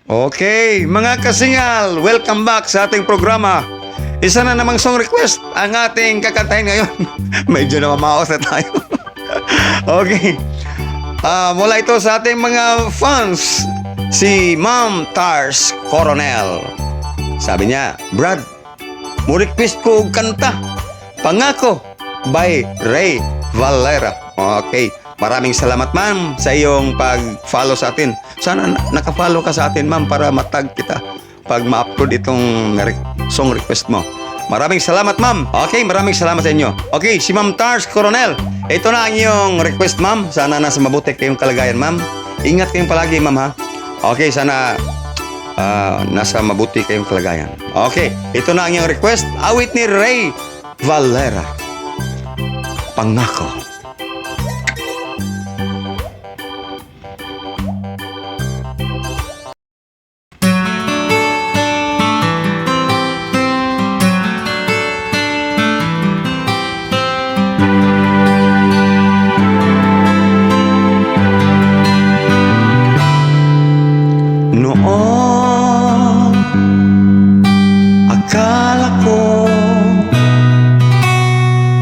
Okay, mga kasingal, welcome back sa ating programa. Isa na namang song request ang ating kakantahin ngayon. Medyo na mamaos na tayo. Okay. Mula ito sa ating mga fans, si Ma'am Tars Coronel. Sabi niya, Brad, mo request ko og kanta, Pangako by Ray Valera. Okay. Maraming salamat, ma'am, sa iyong pag-follow sa atin. Sana naka-follow ka sa atin, ma'am, para matag kita pag ma-upload itong song request mo. Maraming salamat, ma'am. Okay, maraming salamat sa inyo. Okay, si Ma'am Tars Coronel, ito na ang iyong request, ma'am. Sana nasa mabuti kayong kalagayan, ma'am. Ingat kayong palagi, ma'am, ha? Okay, sana nasa mabuti kayong kalagayan. Okay, ito na ang iyong request. Awit ni Ray Valera, Pangako. Noon, akala ko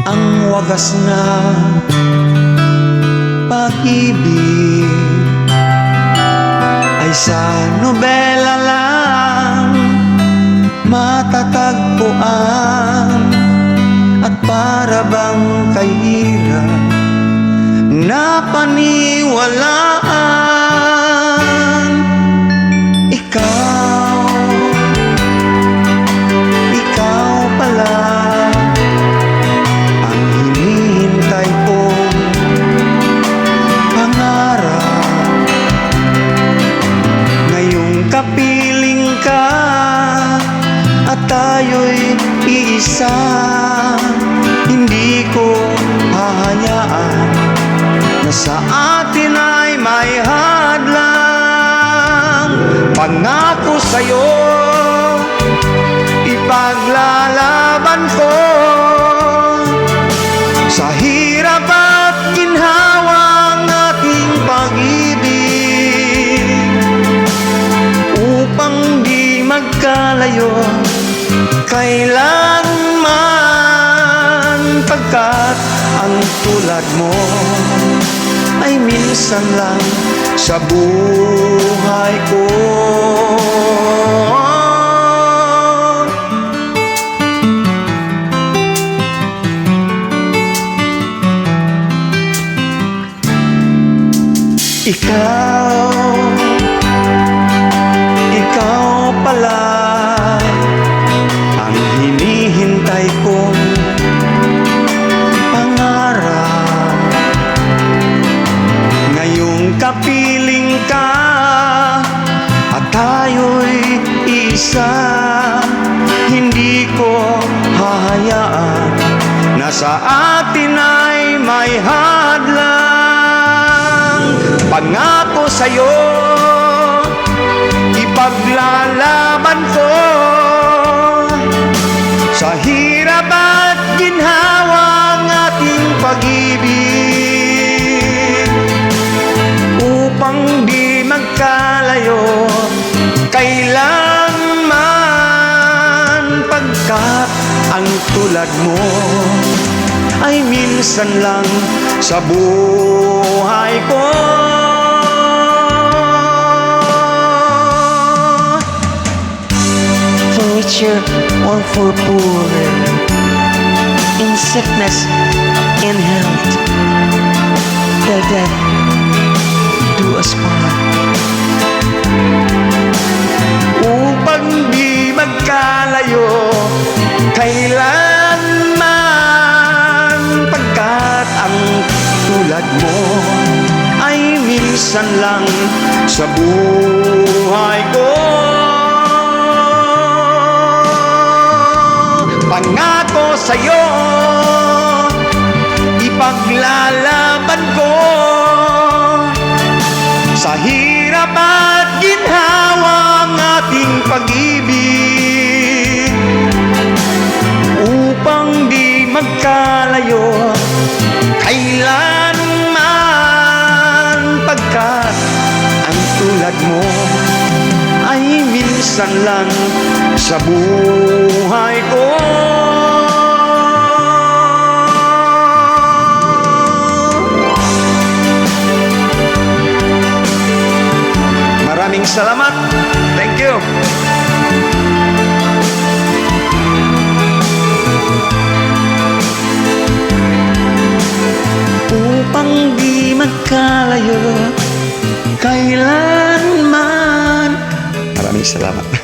ang wagas na pag-ibig ay sa nobela lang matatagpuan, at para bang kahirap na paniwalaan. Ikaw pala ang hinihintay kong pangarap. Ngayong kapiling ka at tayo'y iisa, hindi ko hahayaan na sa atin ay may hadlang. Pangako sa'yo, ipaglalaban ko sa hirap at ginhawang ating pag-ibig, upang di magkalayo kailanman, pagkat ang tulad mo ay minsan lang sa buhay ko. Ikaw pala ang hinihintay kong pangarap. Ngayong kapiling ka at tayo'y isa, hindi ko hahayaan na sa atin ay may hadlang. Pangako sa'yo, ipaglalaban ko sa hirap at ginhawang ating pag-ibig, upang di magkalayo kailanman, pagkat ang tulad mo ay minsan lang sa buhay ko. For richer or for poorer, in sickness, in health, till death do us part. Upang di magkalayo kailanman, pagkat ang tulad mo ay minsan lang sa buhay ko. Pangako sa'yo, ipaglalaban ko sa minsan lang sa buhay ko. Maraming salamat. Thank you. Upang di magkalayo kailanman. Maraming salamat.